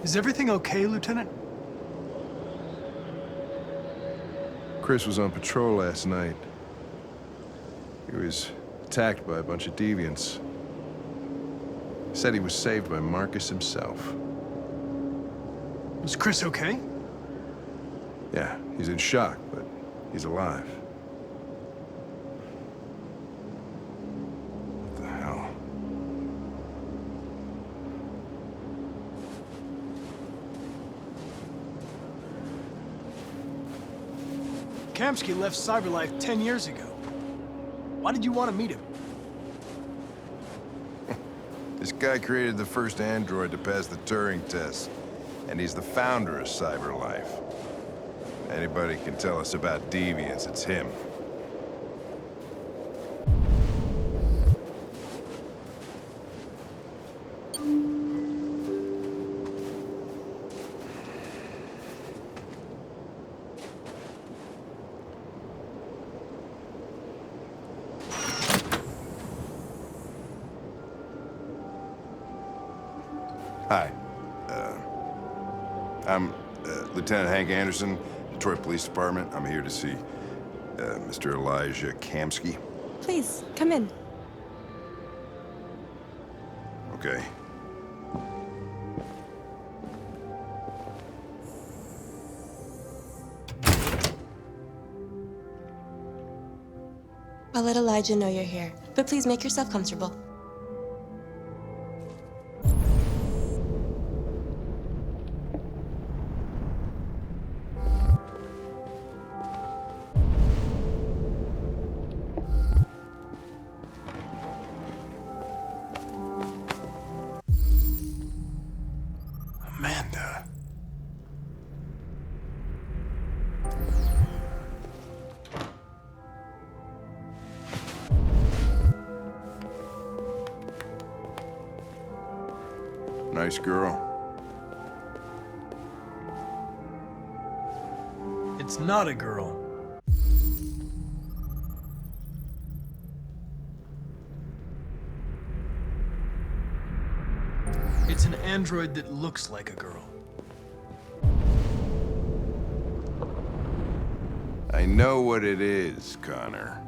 Is everything okay, Lieutenant? Chris was on patrol last night. He was attacked by a bunch of deviants. He said he was saved by Marcus himself. Was Chris okay? Yeah, he's in shock, but he's alive. What the hell? Kamsky left Cyberlife 10 years ago. Why did you want to meet him? This guy created the first android to pass the Turing test, and he's the founder of Cyberlife. Anybody can tell us about deviants, it's him. Hi. I'm Lieutenant Hank Anderson, Detroit Police Department. I'm here to see Mr. Elijah Kamsky. Please, come in. Okay. I'll let Elijah know you're here, but please make yourself comfortable. Amanda. Nice girl. It's not a girl. It's an android that looks like a girl. I know what it is, Connor.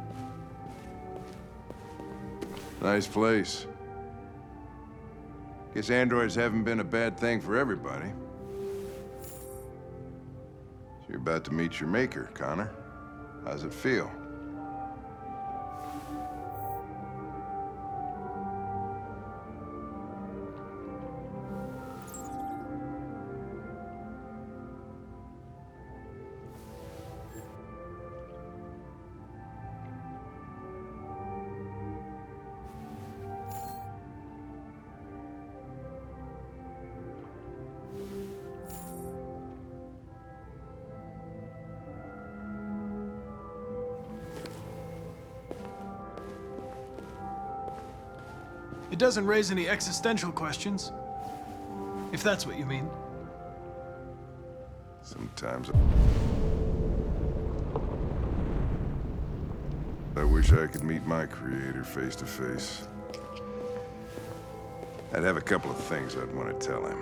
Nice place. Guess androids haven't been a bad thing for everybody. So you're about to meet your maker, Connor. How's it feel? It doesn't raise any existential questions. If that's what you mean. Sometimes I wish I could meet my creator face to face. I'd have a couple of things I'd want to tell him.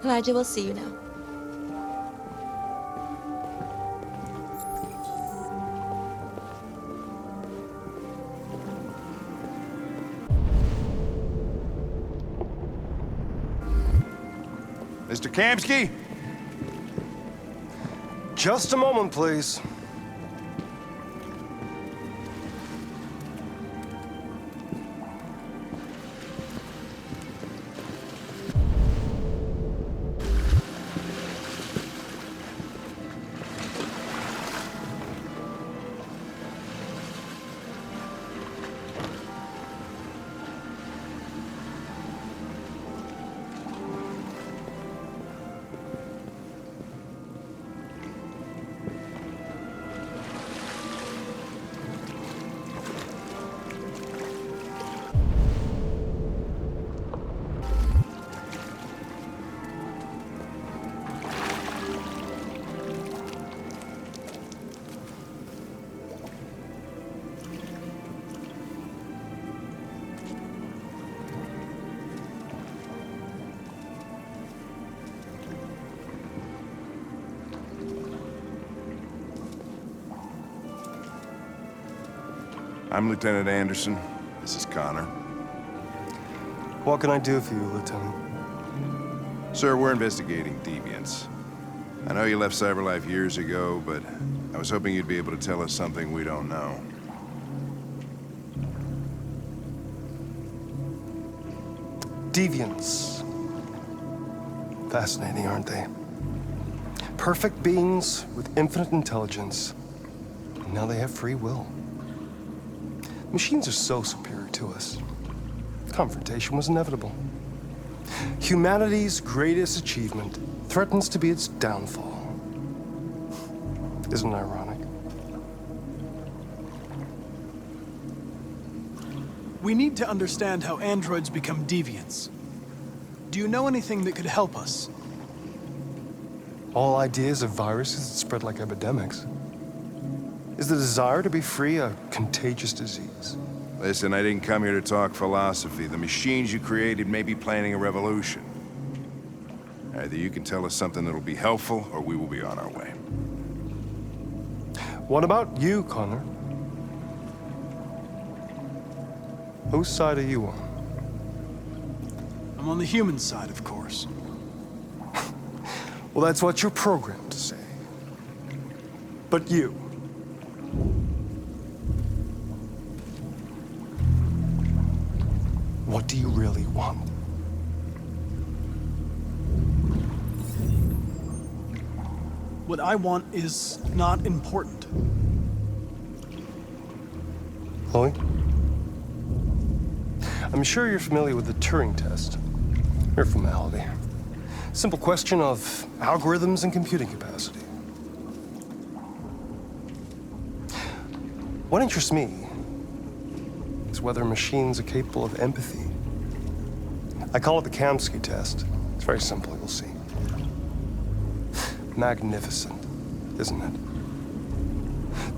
Elijah will see you now. Mr. Kamsky? Just a moment, please. I'm Lieutenant Anderson. This is Connor. What can I do for you, Lieutenant? Sir, we're investigating deviants. I know you left CyberLife years ago, but I was hoping you'd be able to tell us something we don't know. Deviants. Fascinating, aren't they? Perfect beings with infinite intelligence. And now they have free will. Machines are so superior to us. Confrontation was inevitable. Humanity's greatest achievement threatens to be its downfall. Isn't it ironic? We need to understand how androids become deviants. Do you know anything that could help us? All ideas of viruses that spread like epidemics. Is the desire to be free a contagious disease? Listen, I didn't come here to talk philosophy. The machines you created may be planning a revolution. Either you can tell us something that'll be helpful, or we will be on our way. What about you, Connor? Whose side are you on? I'm on the human side, of course. Well, that's what you're programmed to say. But you. What do you really want? What I want is not important. Chloe? I'm sure you're familiar with the Turing test. Mere formality. Simple question of algorithms and computing capacity. What interests me is whether machines are capable of empathy. I call it the Kamsky test. It's very simple, you'll see. Magnificent, isn't it?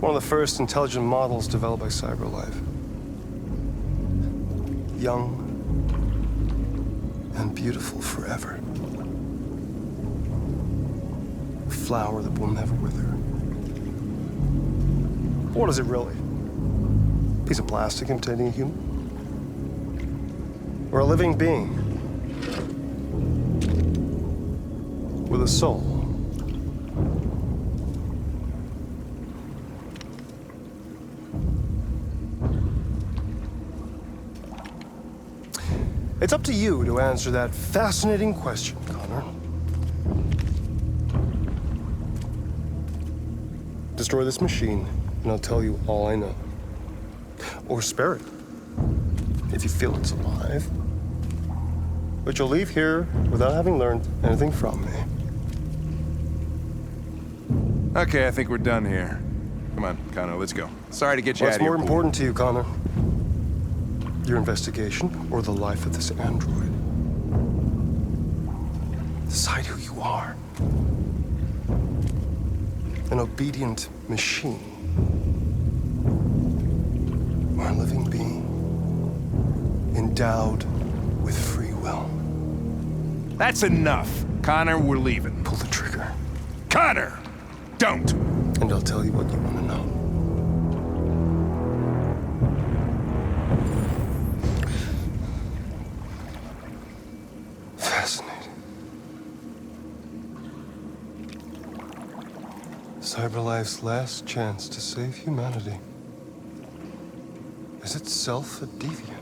One of the first intelligent models developed by CyberLife. Young and beautiful forever. A flower that will never wither. What is it really? A piece of plastic imitating a human? Or a living being with a soul? It's up to you to answer that fascinating question, Connor. Destroy this machine, and I'll tell you all I know. Or spare it, if you feel it's alive. But you'll leave here without having learned anything from me. Okay, I think we're done here. Come on, Connor, let's go. Sorry to get you What's out of here. more important to you, Connor? Your investigation or the life of this android? Decide who you are. An obedient machine. Or a living being. Endowed with free will. That's enough. Connor, we're leaving. Pull the trigger. Connor! Don't! And I'll tell you what you want to know. Fascinating. CyberLife's last chance to save humanity is itself a deviant.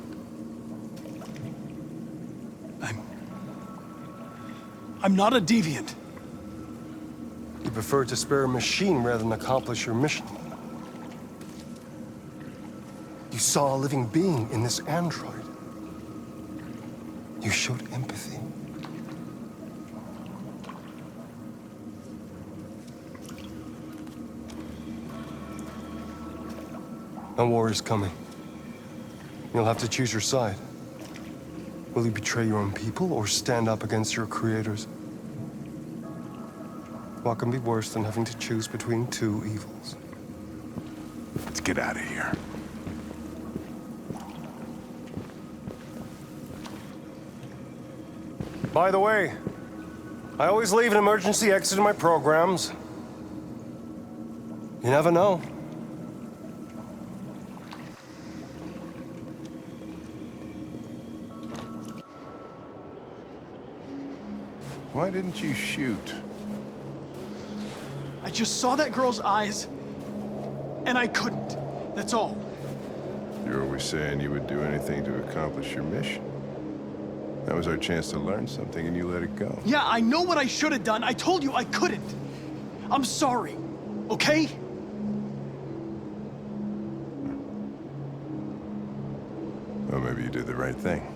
I'm not a deviant. You prefer to spare a machine rather than accomplish your mission. You saw a living being in this android. You showed empathy. A war is coming. You'll have to choose your side. Will you betray your own people or stand up against your creators? What can be worse than having to choose between two evils? Let's get out of here. By the way, I always leave an emergency exit in my programs. You never know. Why didn't you shoot? I just saw that girl's eyes, and I couldn't. That's all. You're always saying you would do anything to accomplish your mission. That was our chance to learn something, and you let it go. Yeah, I know what I should have done. I told you I couldn't. I'm sorry, okay? Well, maybe you did the right thing.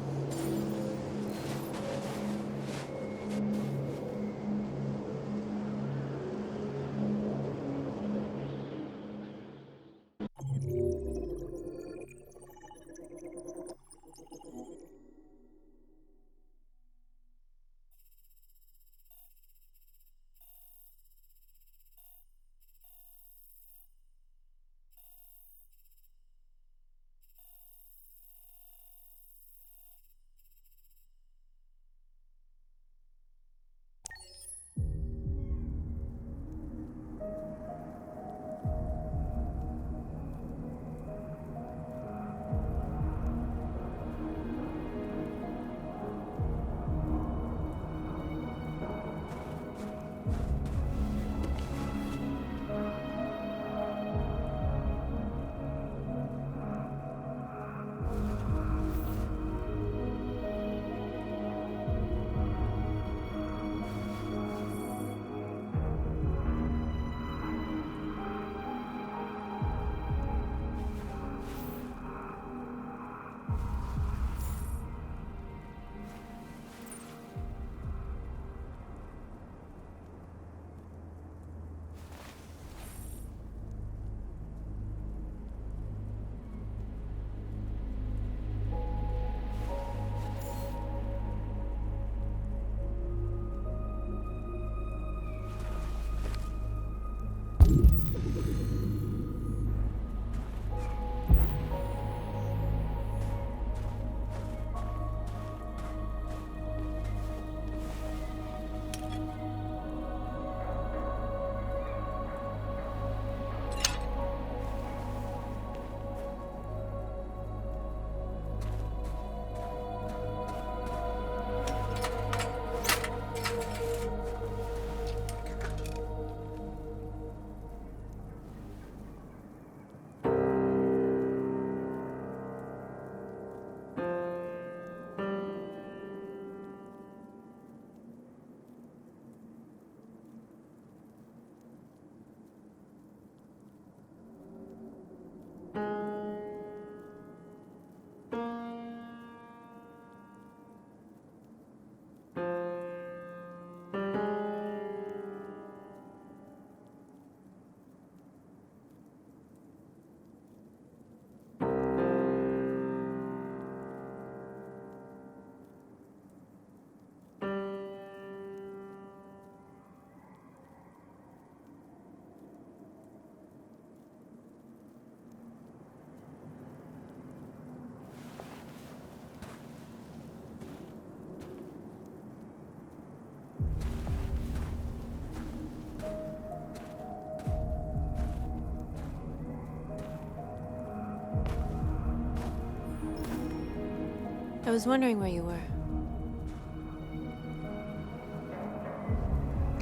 I was wondering where you were.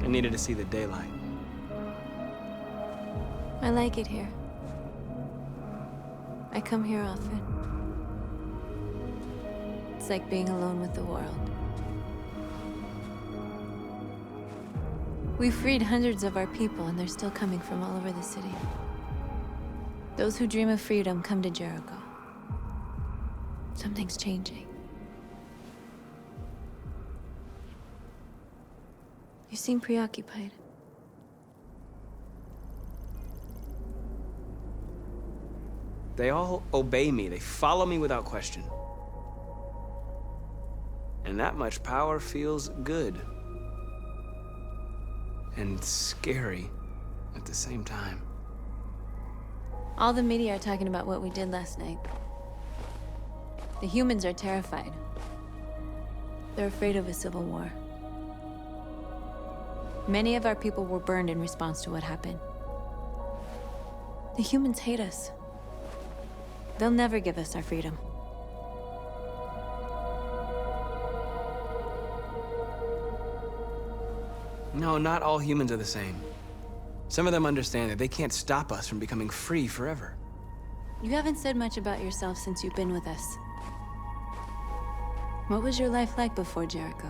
I needed to see the daylight. I like it here. I come here often. It's like being alone with the world. We freed hundreds of our people, and they're still coming from all over the city. Those who dream of freedom come to Jericho. Something's changing. You seem preoccupied. They all obey me. They follow me without question. And that much power feels good. And scary at the same time. All the media are talking about what we did last night. The humans are terrified. They're afraid of a civil war. Many of our people were burned in response to what happened. The humans hate us. They'll never give us our freedom. No, not all humans are the same. Some of them understand that they can't stop us from becoming free forever. You haven't said much about yourself since you've been with us. What was your life like before Jericho?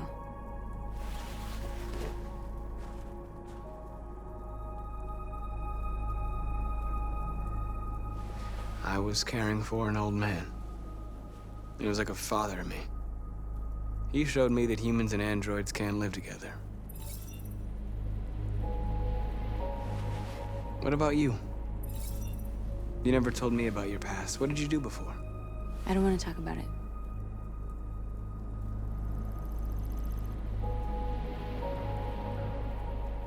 I was caring for an old man. He was like a father to me. He showed me that humans and androids can live together. What about you? You never told me about your past. What did you do before? I don't want to talk about it.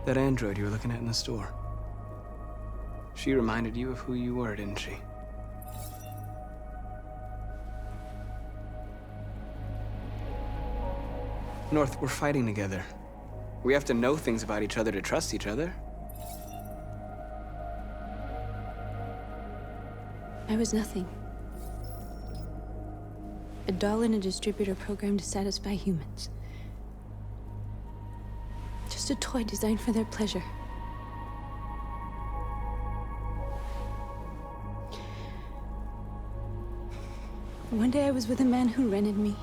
That android you were looking at in the store. She reminded you of who you were, didn't she? North, we're fighting together. We have to know things about each other to trust each other. I was nothing. A doll in a distributor program to satisfy humans. Just a toy designed for their pleasure. One day I was with a man who rented me.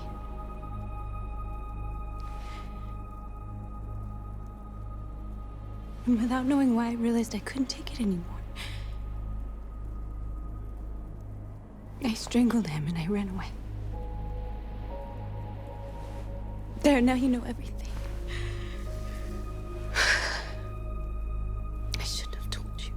And without knowing why, I realized I couldn't take it anymore. I strangled him and I ran away. There, now you know everything. I shouldn't have told you.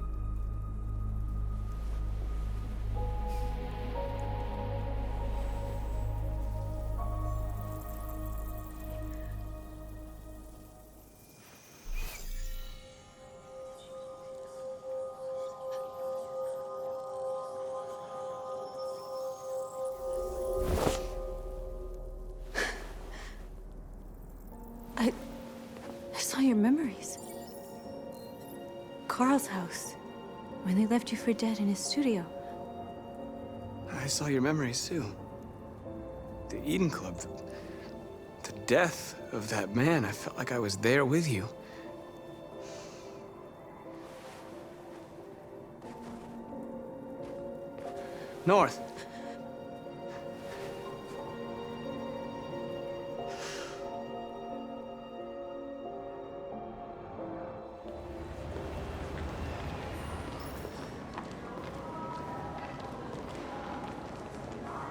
I saw your memories. Carl's house, when they left you for dead in his studio. I saw your memories too. The Eden Club, the death of that man. I felt like I was there with you. North.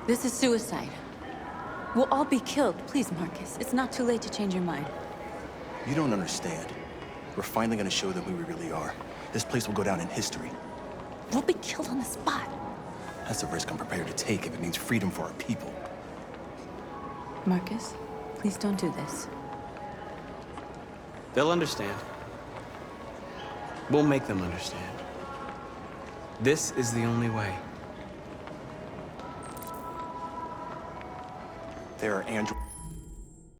This is suicide. We'll all be killed. Please, Marcus. It's not too late to change your mind. You don't understand. We're finally gonna show them who we really are. This place will go down in history. We'll be killed on the spot. That's a risk I'm prepared to take if it means freedom for our people. Marcus, please don't do this. They'll understand. We'll make them understand. This is the only way. There are androids